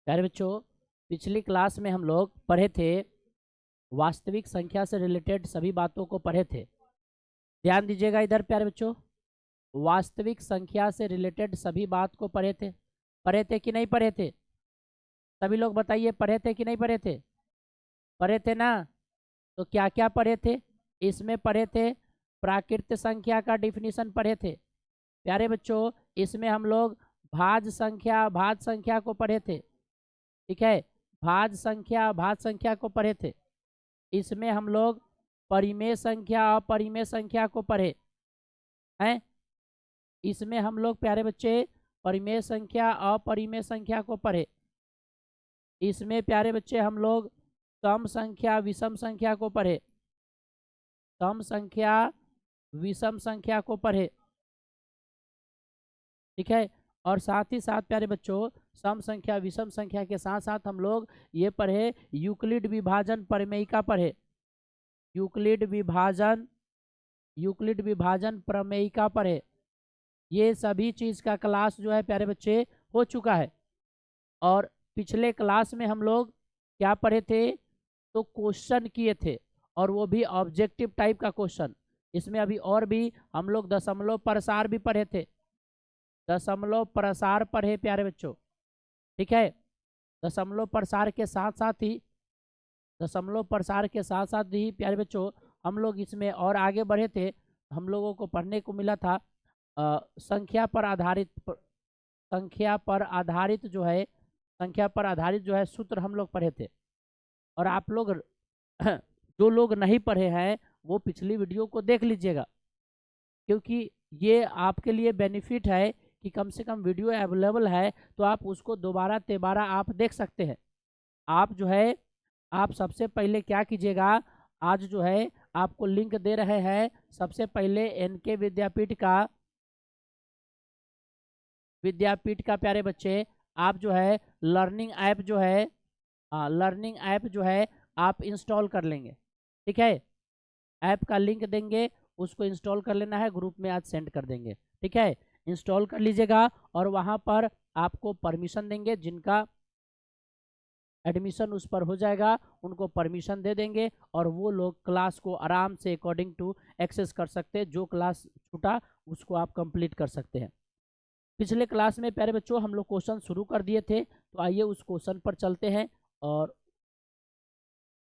प्यारे बच्चों, पिछली क्लास में हम लोग पढ़े थे, वास्तविक संख्या से रिलेटेड सभी बातों को पढ़े थे। ध्यान दीजिएगा इधर प्यारे बच्चों, वास्तविक संख्या से रिलेटेड सभी बात को पढ़े थे कि नहीं पढ़े थे? सभी लोग बताइए, पढ़े थे कि नहीं पढ़े थे? पढ़े थे ना? तो क्या क्या पढ़े थे? इसमें पढ़े थे प्राकृत संख्या का डिफिनीशन पढ़े थे। प्यारे बच्चों, इसमें हम लोग भाज्य संख्या को पढ़े थे। ठीक है, भाज्य संख्या को पढ़े थे। इसमें हम लोग परिमेय संख्या और अपरिमेय संख्या को पढ़े हैं। इसमें हम लोग प्यारे बच्चे परिमेय संख्या और अपरिमेय संख्या को पढ़े। इसमें प्यारे बच्चे हम लोग सम संख्या विषम संख्या को पढ़े, सम संख्या विषम संख्या को पढ़े। ठीक है, और साथ ही साथ प्यारे बच्चों सम संख्या विषम संख्या के साथ साथ हम लोग ये पढ़े यूक्लिड विभाजन प्रमेयिका पढ़े। यूक्लिड विभाजन प्रमेयिका पढ़े। ये सभी चीज का क्लास जो है प्यारे बच्चे हो चुका है। और पिछले क्लास में हम लोग क्या पढ़े थे? तो क्वेश्चन किए थे, और वो भी ऑब्जेक्टिव टाइप का क्वेश्चन। इसमें अभी और भी हम लोग दशमलव प्रसार भी पढ़े थे, दशमलव प्रसार पढ़े प्यारे बच्चों। ठीक है, दशमलव प्रसार के साथ साथ ही प्यारे बच्चों हम लोग इसमें और आगे बढ़े थे। हम लोगों को पढ़ने को मिला था संख्या पर आधारित जो है सूत्र हम लोग पढ़े थे। और आप लोग जो लोग नहीं पढ़े हैं वो पिछली वीडियो को देख लीजिएगा, क्योंकि ये आपके लिए बेनिफिट है कि कम से कम वीडियो अवेलेबल है तो आप उसको दोबारा तिबारा आप देख सकते हैं। आप जो है आप सबसे पहले क्या कीजिएगा, आज जो है आपको लिंक दे रहे हैं। सबसे पहले एनके विद्यापीठ का प्यारे बच्चे आप जो है लर्निंग ऐप जो है आप इंस्टॉल कर लेंगे। ठीक है, ऐप का लिंक देंगे, उसको इंस्टॉल कर लेना है, ग्रुप में आज सेंड कर देंगे। ठीक है, इंस्टॉल कर लीजिएगा और वहाँ पर आपको परमिशन देंगे। जिनका एडमिशन उस पर हो जाएगा उनको परमिशन दे देंगे और वो लोग क्लास को आराम से अकॉर्डिंग टू एक्सेस कर सकते हैं। जो क्लास छूटा उसको आप कंप्लीट कर सकते हैं। पिछले क्लास में प्यारे बच्चों हम लोग क्वेश्चन शुरू कर दिए थे, तो आइए उस क्वेश्चन पर चलते हैं। और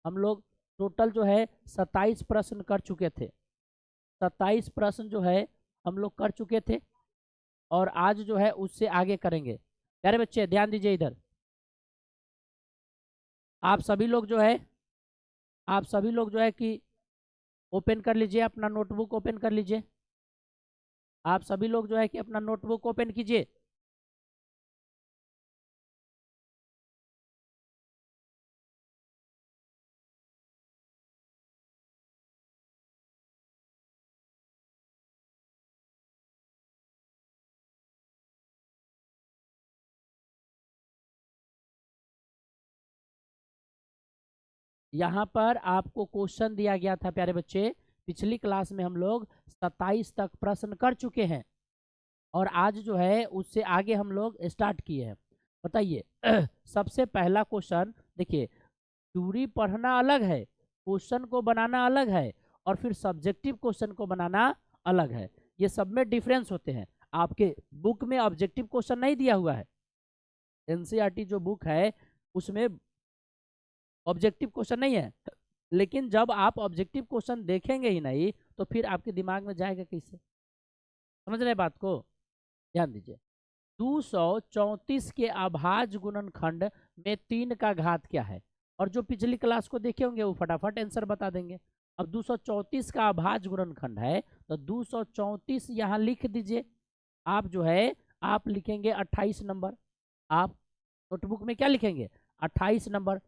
हम लोग टोटल जो है 27 प्रश्न कर चुके थे। 27 प्रश्न जो है हम लोग कर चुके थे और आज जो है उससे आगे करेंगे। प्यारे बच्चे ध्यान दीजिए इधर, आप सभी लोग जो है कि ओपन कर लीजिए, अपना नोटबुक ओपन कर लीजिए। आप सभी लोग जो है कि अपना नोटबुक ओपन कीजिए। यहाँ पर आपको क्वेश्चन दिया गया था प्यारे बच्चे, पिछली क्लास में हम लोग 27 तक प्रश्न कर चुके हैं और आज जो है उससे आगे हम लोग स्टार्ट किए हैं। बताइए सबसे पहला क्वेश्चन देखिए, थ्योरी पढ़ना अलग है, क्वेश्चन को बनाना अलग है, और फिर सब्जेक्टिव क्वेश्चन को बनाना अलग है। ये सब में डिफरेंस होते हैं। आपके बुक में ऑब्जेक्टिव क्वेश्चन नहीं दिया हुआ है, एनसीईआरटी जो बुक है उसमें ऑब्जेक्टिव क्वेश्चन नहीं है। लेकिन जब आप ऑब्जेक्टिव क्वेश्चन देखेंगे ही नहीं तो फिर आपके दिमाग में जाएगा कैसे? समझ रहे बात को? ध्यान दीजिए, 234 के अभाज्य गुणनखंड में 3 का घात क्या है? और जो पिछली क्लास को देखे होंगे वो फटाफट आंसर बता देंगे। अब 234 का अभाज्य गुणनखंड है तो 234 यहाँ लिख दीजिए। आप जो है आप लिखेंगे 28 नंबर। आप नोटबुक में क्या लिखेंगे? 28 नंबर।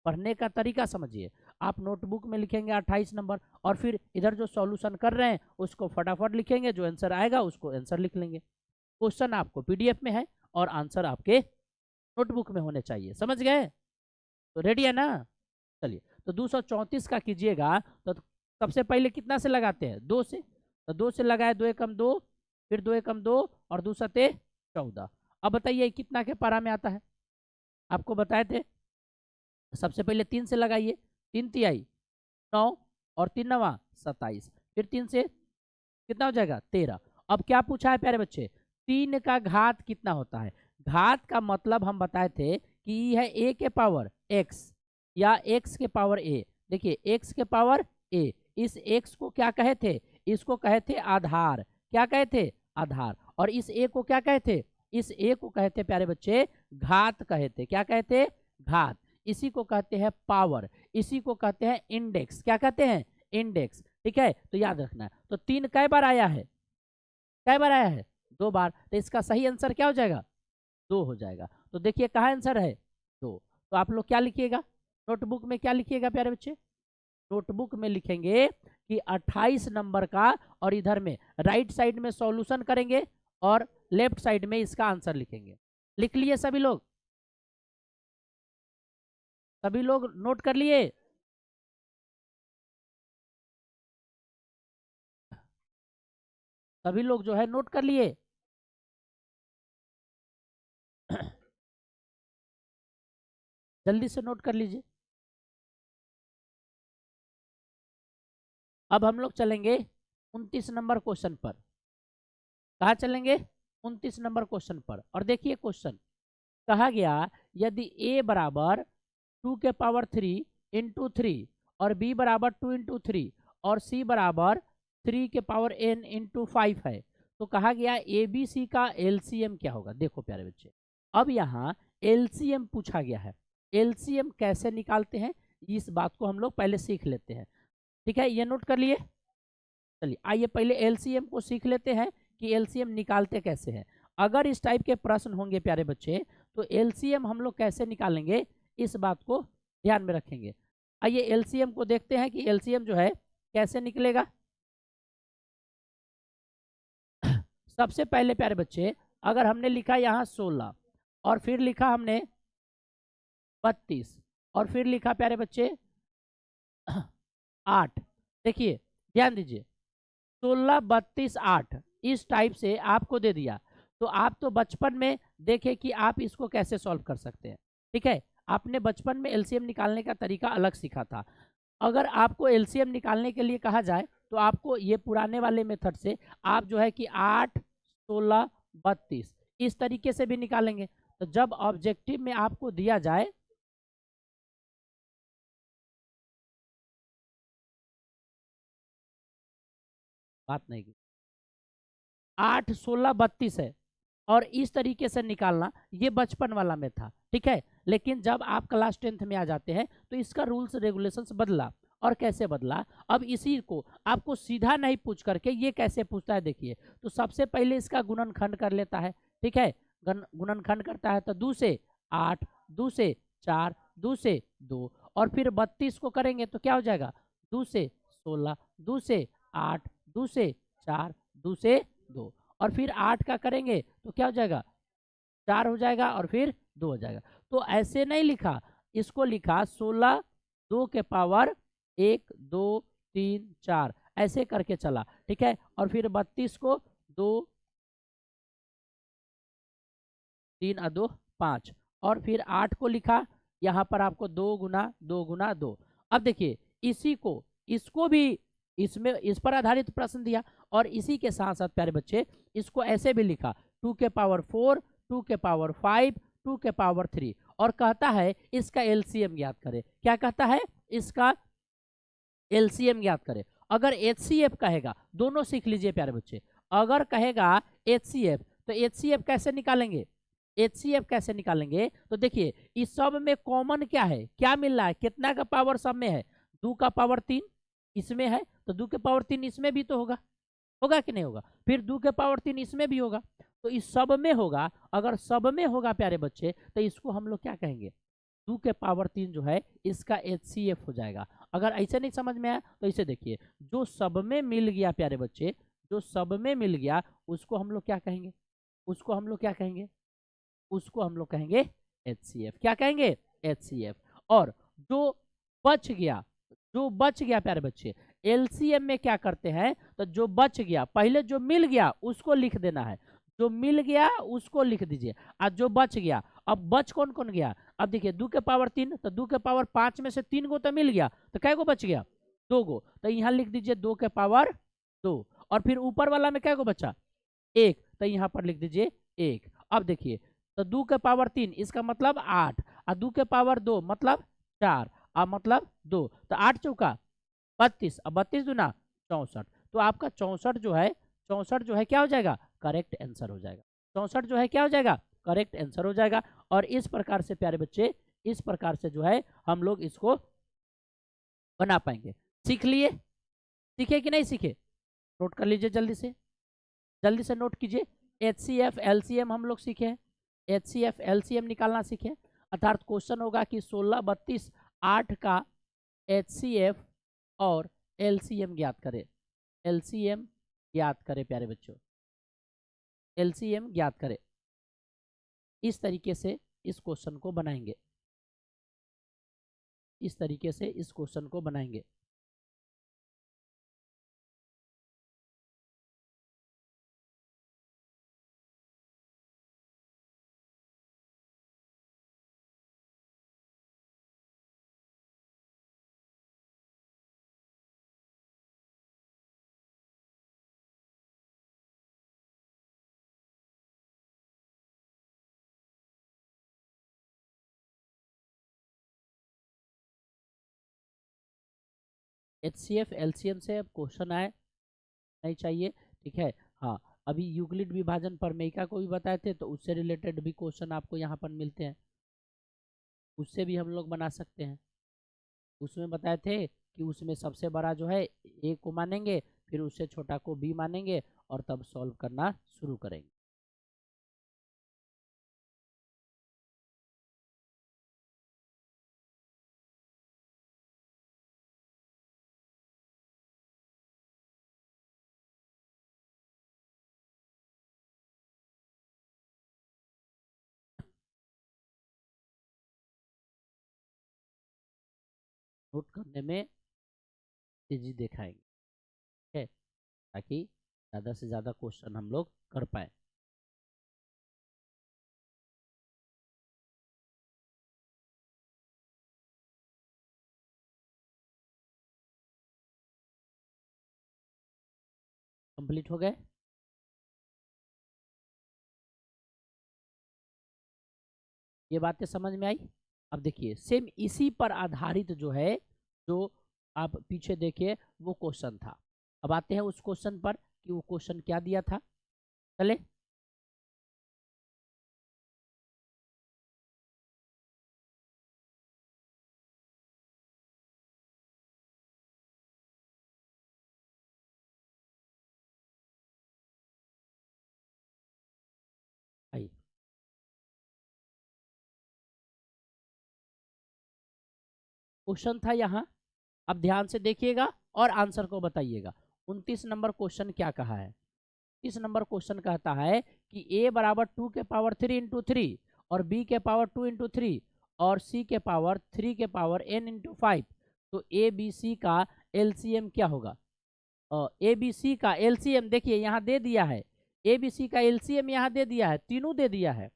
पढ़ने का तरीका समझिए, आप नोटबुक में लिखेंगे 28 नंबर और फिर इधर जो सॉल्यूशन कर रहे हैं उसको फटाफट लिखेंगे, जो आंसर आएगा उसको आंसर लिख लेंगे। क्वेश्चन आपको पीडीएफ में है और आंसर आपके नोटबुक में होने चाहिए। समझ गए? तो रेडी है ना? चलिए, तो 234 का कीजिएगा तो सबसे पहले कितना से लगाते हैं? 2 से। तो 2 से लगाए, 2 एकम 2, फिर 2 एकम 2 और 2 सते 14। अब बताइए कितना के पारा में आता है? आपको बताए थे। सबसे पहले 3 से लगाइए, 3 तिहाई 9 और 3 नवा 27, फिर 3 से कितना हो जाएगा 13। अब क्या पूछा है प्यारे बच्चे, 3 का घात कितना होता है। घात का मतलब हम बताए थे कि ये है a के पावर x या x के पावर a। देखिए x के पावर a, इस x को क्या कहे थे, इसको कहे थे आधार। क्या कहे थे, आधार। और इस a को क्या कहे थे, इस a को कहे थे प्यारे बच्चे घात कहे थे। क्या कहे थे, घात। इसी को कहते हैं पावर, इसी को कहते हैं इंडेक्स। क्या कहते हैं, इंडेक्स। ठीक है, तो याद रखना है। तो 3 कई बार आया है, कई बार आया है, 2 बार। तो इसका सही आंसर क्या हो जाएगा, 2 हो जाएगा। तो देखिए कहाँ आंसर है, 2। तो आप लोग क्या लिखिएगा, नोटबुक में क्या लिखिएगा प्यारे बच्चे, नोटबुक में लिखेंगे कि 28 नंबर का, और इधर में राइट साइड में सॉल्यूशन करेंगे और लेफ्ट साइड में इसका आंसर लिखेंगे। लिख लिए सभी लोग, सभी लोग नोट कर लिए। सभी लोग जो है नोट कर लिए। जल्दी से नोट कर लीजिए। अब हम लोग चलेंगे 29 नंबर क्वेश्चन पर। कहाँ चलेंगे, 29 नंबर क्वेश्चन पर। और देखिए क्वेश्चन कहा गया, यदि a बराबर 2 के पावर 3 इंटू 3 और b बराबर 2 इंटू 3 और c बराबर 3 के पावर n इंटू 5 है, तो कहा गया ए बी सी का एलसीएम क्या होगा। देखो प्यारे बच्चे, अब यहाँ एलसीएम पूछा गया है। एलसीएम कैसे निकालते हैं, इस बात को हम लोग पहले सीख लेते हैं। ठीक है, ये नोट कर लिए। चलिए आइए पहले एलसीएम को सीख लेते हैं कि एलसीएम निकालते कैसे हैं। अगर इस टाइप के प्रश्न होंगे प्यारे बच्चे, तो एलसीएम हम लोग कैसे निकालेंगे, इस बात को ध्यान में रखेंगे। आइए एलसीएम को देखते हैं कि एलसीएम जो है कैसे निकलेगा। सबसे पहले प्यारे बच्चे, अगर हमने लिखा यहाँ 16 और फिर लिखा हमने 32 और फिर लिखा प्यारे बच्चे 8, देखिए ध्यान दीजिए, 16 32 8 इस टाइप से आपको दे दिया। तो आप तो बचपन में देखे कि आप इसको कैसे सॉल्व कर सकते हैं। ठीक है, आपने बचपन में एलसीएम निकालने का तरीका अलग सीखा था। अगर आपको एलसीएम निकालने के लिए कहा जाए, तो आपको ये पुराने वाले मेथड से आप जो है कि 8 16 32 इस तरीके से भी निकालेंगे। तो जब ऑब्जेक्टिव में आपको दिया जाए, बात नहीं की, 8 16 32 है और इस तरीके से निकालना, ये बचपन वाला में था। ठीक है, लेकिन जब आप क्लास 10th में आ जाते हैं तो इसका रूल्स रेगुलेशंस बदला। और कैसे बदला, अब इसी को आपको सीधा नहीं पूछ करके ये कैसे पूछता है, देखिए। तो सबसे पहले इसका गुणनखंड कर लेता है। ठीक है, गुणनखंड करता है तो 2 से 8 2 से 4 2 से 2 और फिर 32 को करेंगे तो क्या हो जाएगा, 2 से 16 2 से 8 2 से 4 2 से 2 और फिर 8 का करेंगे तो क्या हो जाएगा, 4 हो जाएगा और फिर 2 हो जाएगा। तो ऐसे नहीं लिखा, इसको लिखा 16 2 के पावर 1 2 3 4 ऐसे करके चला। ठीक है, और फिर 32 को 2 3 और 2 5 और फिर 8 को लिखा, यहाँ पर आपको 2 गुना 2 गुना 2। अब देखिए इसी को, इसको भी इसमें इस पर आधारित प्रश्न दिया और इसी के साथ साथ प्यारे बच्चे इसको ऐसे भी लिखा 2 के पावर 4 2 के पावर 5 2 के पावर 3 और कहता है इसका एलसीएम ज्ञात करें। क्या कहता है, इसका एलसीएम ज्ञात करें। अगर एचसीएफ कहेगा, दोनों सीख लीजिए प्यारे बच्चे, अगर कहेगा एचसीएफ तो एचसीएफ कैसे निकालेंगे, एचसीएफ कैसे निकालेंगे, तो देखिए इस सब में कॉमन क्या है, क्या मिल रहा है, कितना का पावर सब में है, 2 का पावर 3 इसमें है तो 2 के पावर 3 इसमें भी तो होगा, होगा कि नहीं होगा, फिर 2 के पावर 3 इसमें भी होगा, तो इस सब में होगा। अगर सब में होगा प्यारे बच्चे तो इसको हम लोग क्या कहेंगे, 2 के पावर 3 जो है इसका एचसीएफ हो जाएगा। अगर ऐसे नहीं समझ में आया तो इसे देखिए, जो सब में मिल गया प्यारे बच्चे, जो सब में मिल गया उसको हम लोग क्या कहेंगे, उसको हम लोग क्या कहेंगे, उसको हम लोग कहेंगे एचसीएफ। क्या कहेंगे, एचसीएफ। और जो बच गया, जो बच गया प्यारे बच्चे, एलसीएम में क्या करते हैं, तो जो बच गया, पहले जो मिल गया उसको लिख देना है, जो मिल गया उसको लिख दीजिए और जो बच गया, अब बच कौन कौन गया, अब देखिए 2 के पावर 3, तो 2 के पावर 5 में से 3 गो तो मिल गया, तो कै गो बच गया, 2 गो। तो यहाँ लिख दीजिए 2 के पावर 2, और फिर ऊपर वाला में कै गो बचा, 1, तो यहाँ पर लिख दीजिए 1। अब देखिए तो 2 के पावर 3 इसका मतलब 8, और 2 के पावर 2 मतलब 4, और मतलब 2, तो 8 चौका 32, अब 32 दूना 64। तो आपका 64 जो है, 64 जो है क्या हो जाएगा, करेक्ट आंसर हो जाएगा। 64 जो है क्या हो जाएगा, करेक्ट आंसर हो जाएगा। और इस प्रकार से प्यारे बच्चे, इस प्रकार से जो है हम लोग इसको बना पाएंगे। सीख लिए, सीखे कि नहीं सीखे, नोट कर लीजिए जल्दी से नोट कीजिए। HCF LCM हम लोग सीखे हैं, HCF LCM निकालना सीखे, अर्थात क्वेश्चन होगा कि 16, 32, 8 का HCF और LCM ज्ञात करें। LCM ज्ञात करें प्यारे बच्चों, LCM ज्ञात करें। इस तरीके से इस क्वेश्चन को बनाएंगे, इस तरीके से इस क्वेश्चन को बनाएंगे। HCF LCM से अब क्वेश्चन आए नहीं चाहिए, ठीक है। हाँ, अभी यूक्लिड विभाजन प्रमेयिका को भी बताए थे, तो उससे रिलेटेड भी क्वेश्चन आपको यहाँ पर मिलते हैं, उससे भी हम लोग बना सकते हैं। उसमें बताए थे कि उसमें सबसे बड़ा जो है ए को मानेंगे, फिर उससे छोटा को बी मानेंगे, और तब सॉल्व करना शुरू करेंगे। नोट करने में तेजी दिखाएंगे, ठीक है, ताकि ज़्यादा से ज़्यादा क्वेश्चन हम लोग कर पाए। कंप्लीट हो गए। ये बातें समझ में आई। अब देखिए सेम इसी पर आधारित जो है, जो आप पीछे देखिए वो क्वेश्चन था। अब आते हैं उस क्वेश्चन पर कि वो क्वेश्चन क्या दिया था, चले। आइए, क्वेश्चन था यहाँ, अब ध्यान से देखिएगा और आंसर को बताइएगा। 29 नंबर क्वेश्चन क्या कहा है, 30 नंबर क्वेश्चन कहता है कि a बराबर 2 के पावर 3 इंटू 3, और b के पावर 2 इंटू 3, और c के पावर 3 के पावर n इंटू 5, तो ए बी सी का LCM क्या होगा। ए बी सी का LCM देखिए यहाँ दे दिया है, ए बी सी का LCM यहाँ दे दिया है, तीनों दे दिया है।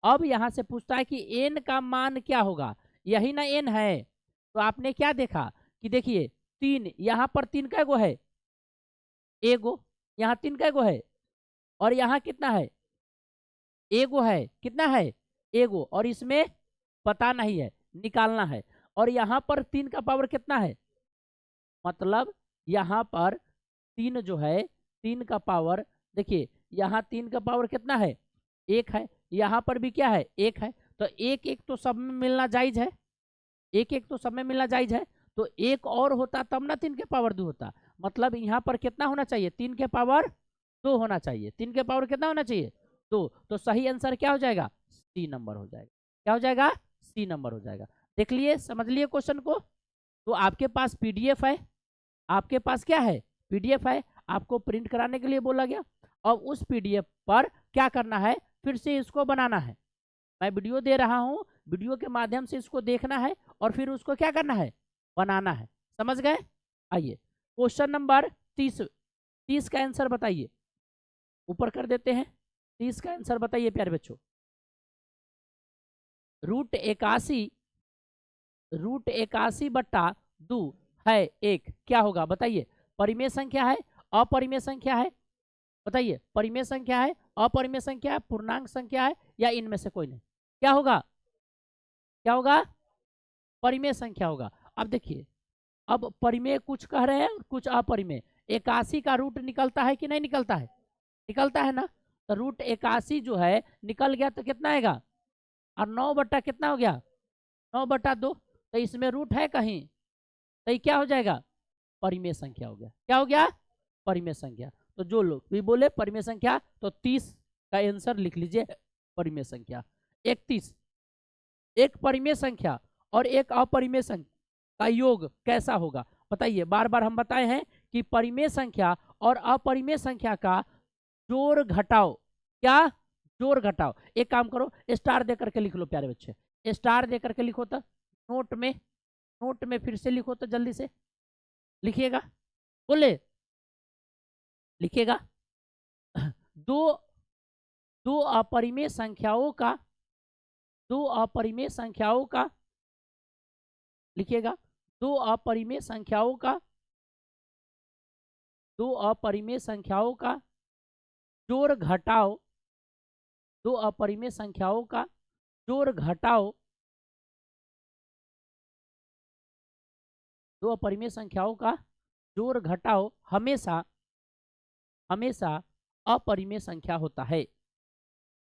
अब यहाँ से पूछता है कि n का मान क्या होगा, यही ना n है। तो आपने क्या देखा कि देखिए 3, यहाँ पर 3 का गो है, एगो, यहाँ 3 का गो है, और यहाँ कितना है, एगो है, कितना है, एगो, और इसमें पता नहीं है, निकालना है। और यहाँ पर 3 का पावर कितना है, मतलब यहाँ पर 3 जो है, 3 का पावर देखिए, यहाँ 3 का पावर कितना है, 1 है, यहाँ पर भी क्या है, 1 है। तो एक एक तो सब में मिलना जायज है, एक एक तो सब में मिलना जायज है। तो एक और होता तब ना 3 के पावर 2 होता, मतलब यहाँ पर कितना होना चाहिए, 3 के पावर 2 होना चाहिए। 3 के पावर कितना होना चाहिए, 2। तो सही आंसर क्या हो जाएगा, सी नंबर हो जाएगा। क्या हो जाएगा, सी नंबर हो जाएगा। देख लिए, समझ लिए क्वेश्चन को। तो आपके पास PDF है, आपके पास क्या है, PDF है, आपको प्रिंट कराने के लिए बोला गया। और उस PDF पर क्या करना है, फिर से इसको बनाना है। मैं वीडियो दे रहा हूँ, वीडियो के माध्यम से इसको देखना है, और फिर उसको क्या करना है, बनाना है। समझ गए। आइए क्वेश्चन नंबर 30, 30 का आंसर बताइए, ऊपर कर देते हैं। 30 का आंसर बताइए प्यारे बच्चों। √81/2 है एक, क्या होगा बताइए? परिमेय संख्या है, अपरिमेय संख्या है? बताइए, परिमेय संख्या है, अपरिमेय संख्या है, पूर्णांक संख्या है, या इनमें से कोई नहीं? क्या होगा? क्या होगा? परिमेय संख्या होगा। अब देखिए, अब परिमेय कुछ कह रहे हैं और कुछ अपरिमेय। 81 का रूट निकलता है कि नहीं निकलता है? निकलता है ना। तो √81 जो है निकल गया तो कितना आएगा? और 9 बट्टा कितना हो गया? 9/2। तो इसमें रूट है कहीं, तो ये क्या हो जाएगा? परिमेय संख्या हो गया। क्या हो गया? परिमेय संख्या। तो जो लोग भी बोले परिमेय संख्या, तो 30 का आंसर लिख लीजिए, परिमेय संख्या। 31, एक परिमेय संख्या और एक अपरिमेय संख्या का योग कैसा होगा? बताइए। बार बार हम बताए हैं कि परिमेय संख्या और अपरिमेय संख्या का जोड़ घटाओ, क्या? जोड़ घटाओ। एक काम करो, स्टार दे करके लिख लो प्यारे बच्चे, स्टार दे करके लिखो तो नोट में फिर से लिखो तो जल्दी से लिखिएगा, बोले लिखिएगा। दो दो अपरिमेय संख्याओं का लिखिएगा। दो अपरिमेय संख्याओं का जोड़ घटाओ, दो अपरिमेय संख्याओं का जोड़ घटाओ, दो अपरिमेय संख्याओं का जोड़ घटाओ हमेशा अपरिमेय संख्या होता है,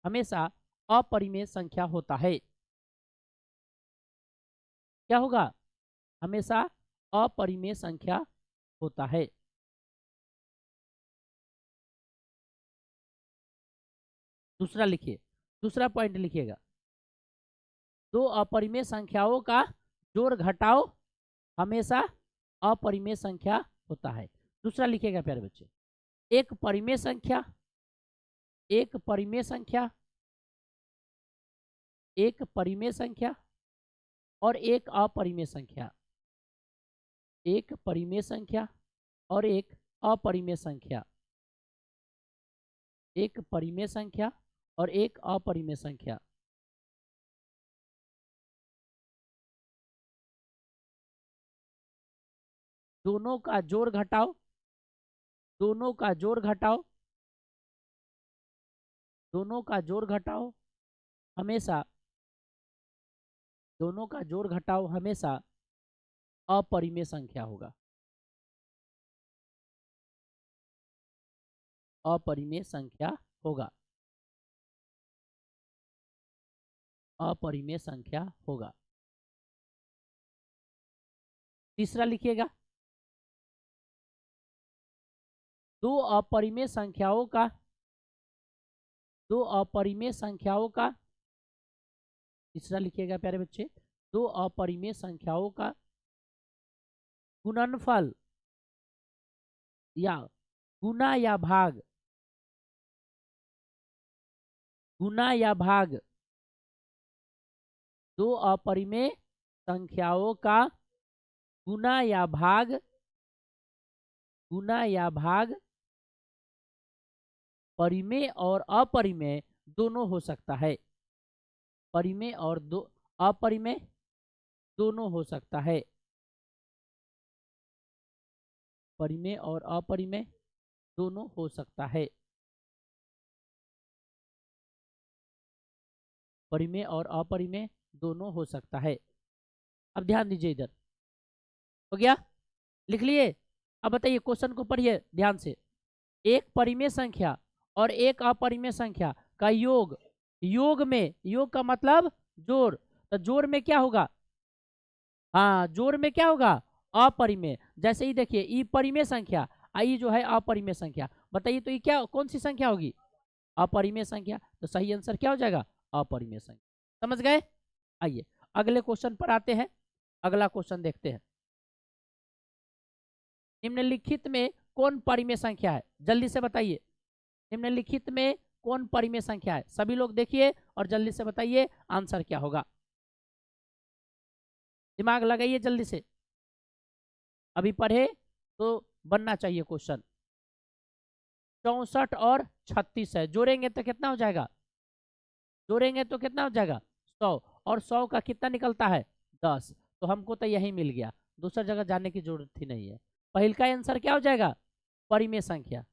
हमेशा अपरिमेय संख्या होता है। क्या होगा? हमेशा अपरिमेय संख्या होता है। दूसरा लिखिए, दूसरा पॉइंट लिखिएगा। दो अपरिमेय संख्याओं का जोड़ घटाओ हमेशा अपरिमेय संख्या होता है। दूसरा लिखिएगा प्यारे बच्चे, एक परिमेय संख्या, एक परिमेय संख्या, एक परिमेय संख्या और एक अपरिमेय संख्या, एक परिमेय संख्या और एक अपरिमेय संख्या, एक परिमेय संख्या और एक अपरिमेय संख्या। दोनों का जोड़ घटाओ, दोनों का जोड़ घटाओ, दोनों का जोड़ घटाओ हमेशा, दोनों का जोड़ घटाओ हमेशा अपरिमेय संख्या होगा, अपरिमेय संख्या होगा, अपरिमेय संख्या होगा। तीसरा लिखिएगा, दो अपरिमेय संख्याओं का, दो अपरिमेय संख्याओं का, तीसरा लिखिएगा प्यारे बच्चे, दो अपरिमेय संख्याओं का गुणनफल या गुना या भाग, गुना या भाग, दो अपरिमेय संख्याओं का गुना या भाग, गुना या भाग परिमेय और अपरिमेय दोनों हो सकता है, परिमेय और अपरिमेय दोनों हो सकता है, परिमेय और अपरिमेय दोनों हो सकता है, परिमेय और अपरिमेय दोनों हो सकता है। अब ध्यान दीजिए, इधर हो गया, लिख लिए। अब बताइए, क्वेश्चन को पढ़िए ध्यान से। एक परिमेय संख्या और एक अपरिमेय संख्या का योग, योग में, योग का मतलब जोड़, तो जोड़ में क्या होगा? हाँ, जोड़ में क्या होगा? अपरिमेय। जैसे ही देखिए, ई परिमेय संख्या, आई जो है अपरिमेय संख्या, बताइए तो ये क्या, कौन सी संख्या होगी? अपरिमेय संख्या। तो सही आंसर क्या हो जाएगा? अपरिमेय संख्या। समझ गए? आइए अगले क्वेश्चन पर आते हैं। अगला क्वेश्चन देखते हैं। निम्नलिखित में कौन परिमेय संख्या है? जल्दी से बताइए, निम्नलिखित में कौन परिमेय संख्या है? सभी लोग देखिए और जल्दी से बताइए आंसर क्या होगा। दिमाग लगाइए जल्दी से, अभी पढ़े तो बनना चाहिए क्वेश्चन। 64 और 36 है, जोड़ेंगे तो कितना हो जाएगा? जोड़ेंगे तो कितना हो जाएगा? 100। और 100 का कितना निकलता है 10। तो हमको तो यही मिल गया, दूसरा जगह जाने की जरूरत ही नहीं है। पहल का आंसर क्या हो जाएगा, परिमेय संख्या।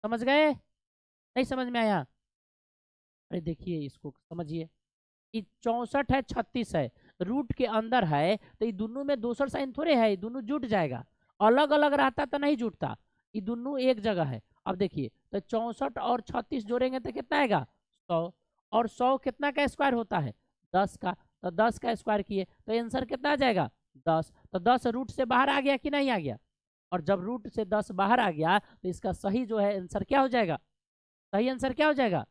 समझ गए, नहीं समझ में आया? अरे देखिए इसको समझिए, 64 है 36 है, रूट के अंदर है तो ये दोनों में दोसर साइन थोड़े है, ये दोनों जुट जाएगा। अलग अलग रहता तो नहीं जुटता, ये दोनों एक जगह है। अब देखिए तो 64 और 36 जोड़ेंगे तो कितना आएगा 100, और 100 कितना का स्क्वायर होता है 10 का, तो 10 का स्क्वायर किए तो आंसर कितना आ जाएगा 10। तो 10 रूट से बाहर आ गया कि नहीं आ गया, और जब रूट से 10 बाहर आ गया तो इसका सही जो है आंसर क्या हो जाएगा, सही आंसर क्या हो जाएगा,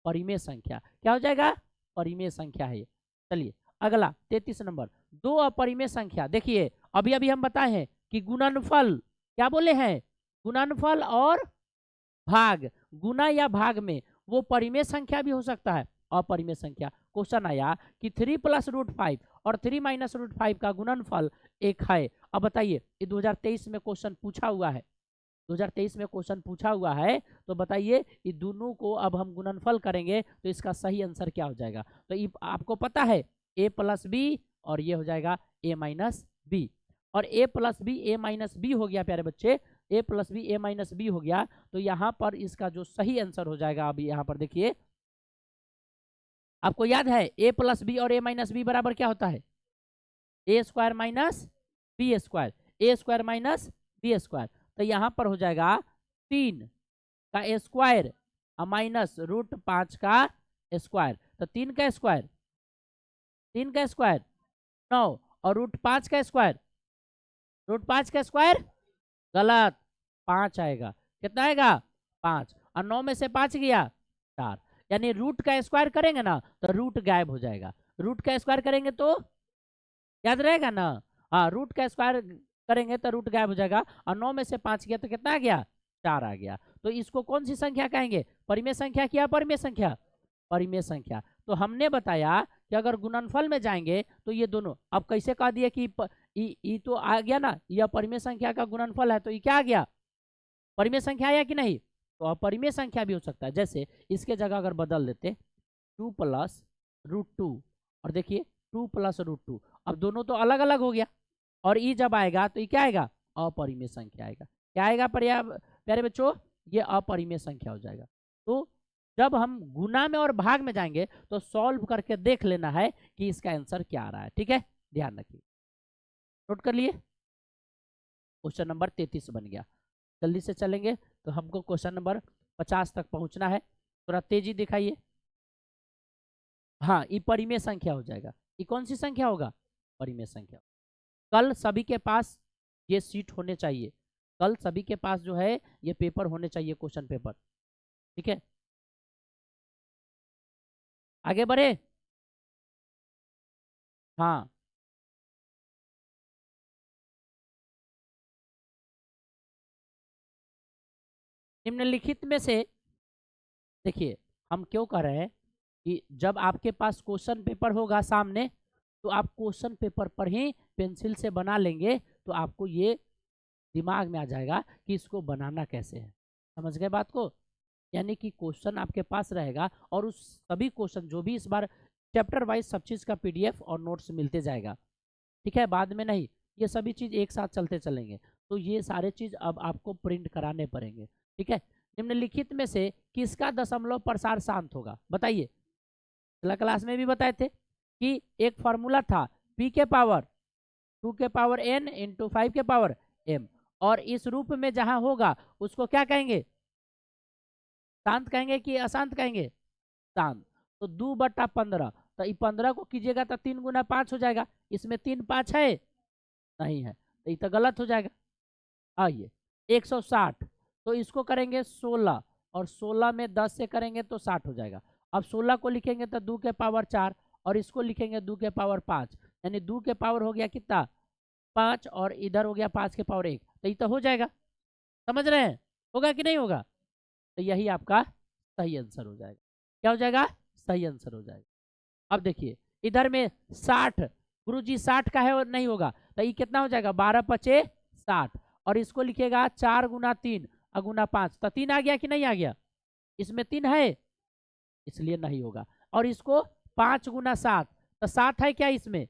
परिमेय संख्या। क्या हो जाएगा, परिमेय संख्या है। चलिए अगला 33 नंबर, दो अपरिमेय संख्या। देखिए अभी अभी हम बताए हैं कि गुणनफल, क्या बोले हैं, गुणनफल और भाग, गुना या भाग में वो परिमेय संख्या भी हो सकता है, अपरिमेय संख्या। क्वेश्चन आया कि 3 + √5 और 3 - √5 का गुणनफल 1 है। अब बताइए ये 2023 में क्वेश्चन पूछा हुआ है, 2023 में क्वेश्चन पूछा हुआ है, तो बताइए ये दोनों को अब हम गुणनफल करेंगे तो इसका सही आंसर क्या हो जाएगा। तो ये आपको पता है a + b और ये हो जाएगा a - b, और a + b a - b हो गया प्यारे बच्चे, a + b a - b हो गया। तो यहाँ पर इसका जो सही आंसर हो जाएगा, अभी यहाँ पर देखिए आपको याद है a + b और a - b बराबर क्या होता है, a² - b², a² - b²। तो यहाँ पर हो जाएगा 3 का स्क्वायर माइनस √5 का स्क्वायर। तो 3 का स्क्वायर 9, और √5 का स्क्वायर, √5 का स्क्वायर गलत, 5 आएगा। कितना आएगा 5, और 9 में से 5 गया 4, यानी रूट का स्क्वायर करेंगे ना तो रूट गायब हो जाएगा। रूट का स्क्वायर करेंगे तो याद रहेगा ना, हाँ रूट का स्क्वायर करेंगे तो रूट गायब हो जाएगा, और 9 में से 5 गया तो कितना आ गया 4 आ गया। तो इसको कौन सी संख्या कहेंगे, परिमेय संख्या क्या, परिमेय संख्या, परिमेय संख्या। तो हमने बताया कि अगर गुणनफल में जाएंगे तो ये दोनों, अब कैसे कह दिए कि ये तो आ गया ना, यह परिमेय संख्या का गुणनफल है, तो ये क्या आ गया, परिमेय संख्या आया कि नहीं। तो अपरिमेय संख्या भी हो सकता है, जैसे इसके जगह अगर बदल देते 2 + √2, और देखिए 2 + √2, अब दोनों तो अलग अलग हो गया, और ई जब आएगा तो ये क्या आएगा, अपरिमेय संख्या आएगा। क्या आएगा प्यारे बच्चों, ये अपरिमेय संख्या हो जाएगा। तो जब हम गुना में और भाग में जाएंगे तो सॉल्व करके देख लेना है कि इसका आंसर क्या आ रहा है, ठीक है, ध्यान रखिए। नोट कर लिए, क्वेश्चन नंबर 33 बन गया। जल्दी से चलेंगे तो हमको क्वेश्चन नंबर 50 तक पहुंचना है, थोड़ा तेजी दिखाइए। हाँ ये परिमेय संख्या हो जाएगा। ये कौन सी संख्या होगा, परिमेय संख्या। कल सभी के पास ये सीट होने चाहिए, कल सभी के पास जो है ये पेपर होने चाहिए, क्वेश्चन पेपर, ठीक है। आगे बढ़े, हाँ निम्नलिखित में से देखिए हम क्यों कर रहे हैं कि जब आपके पास क्वेश्चन पेपर होगा सामने तो आप क्वेश्चन पेपर पर ही पेंसिल से बना लेंगे, तो आपको ये दिमाग में आ जाएगा कि इसको बनाना कैसे है। समझ गए बात को, यानी कि क्वेश्चन आपके पास रहेगा और उस सभी क्वेश्चन जो भी इस बार चैप्टर वाइज सब चीज़ का PDF और नोट्स मिलते जाएगा, ठीक है, बाद में नहीं, ये सभी चीज़ एक साथ चलते चलेंगे। तो ये सारे चीज़ अब आपको प्रिंट कराने पड़ेंगे, ठीक है। निम्नलिखित में से किसका दशमलव प्रसार शांत होगा, बताइए। पिछला क्लास में भी बताए थे कि एक फॉर्मूला था p के पावर 2 के पावर n × 5 के पावर m, और इस रूप में जहां होगा उसको क्या कहेंगे, शांत कहेंगे कि अशांत कहेंगे, शांत। तो 2/15, तो ये 15 को कीजिएगा तो 3 × 5 हो जाएगा, इसमें 3 5 है नहीं है, तो ये तो गलत हो जाएगा। आइए 160, तो इसको करेंगे 16, और 16 में 10 से करेंगे तो 60 हो जाएगा। अब 16 को लिखेंगे तो 2 के पावर 4, और इसको लिखेंगे 2 के पावर 5, यानी 2 के पावर हो गया कितना 5, और इधर हो गया 5 के पावर 1, तो ये तो हो जाएगा। समझ रहे हैं, होगा कि नहीं होगा। तो यही आपका सही आंसर हो जाएगा। क्या हो जाएगा, सही आंसर हो जाएगा। अब देखिए इधर में 60, गुरुजी 60 का है और नहीं होगा, तो ये कितना हो जाएगा 12 × 5 = 60, और इसको लिखेगा 4 × 3 × 5, तो 3 आ गया कि नहीं आ गया, इसमें 3 है इसलिए नहीं होगा। और इसको 5 × 7, तो 7 है क्या इसमें?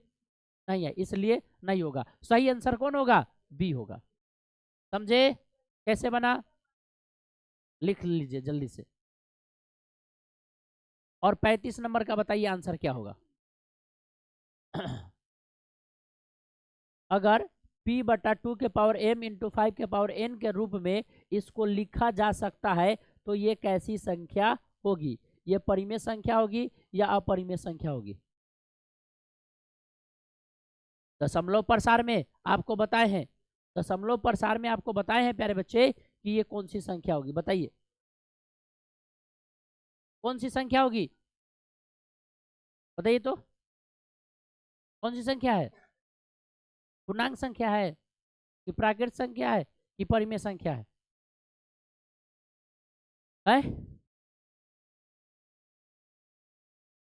नहीं है, इसलिए नहीं होगा। सही आंसर कौन होगा? बी होगा। समझे कैसे बना? लिख लीजिए जल्दी से। और 35 नंबर का बताइए आंसर क्या होगा? अगर p बटा 2 के पावर m इंटू 5 के पावर n के रूप में इसको लिखा जा सकता है तो ये कैसी संख्या होगी? ये परिमेय संख्या होगी या अपरिमेय संख्या होगी? दशमलव प्रसार में आपको बताए हैं, दशमलव प्रसार में आपको बताए हैं प्यारे बच्चे कि ये कौन सी संख्या होगी, बताइए कौन सी संख्या होगी? बताइए तो कौन सी संख्या है? पूर्णांक संख्या है कि प्राकृत संख्या है कि परिमेय संख्या है?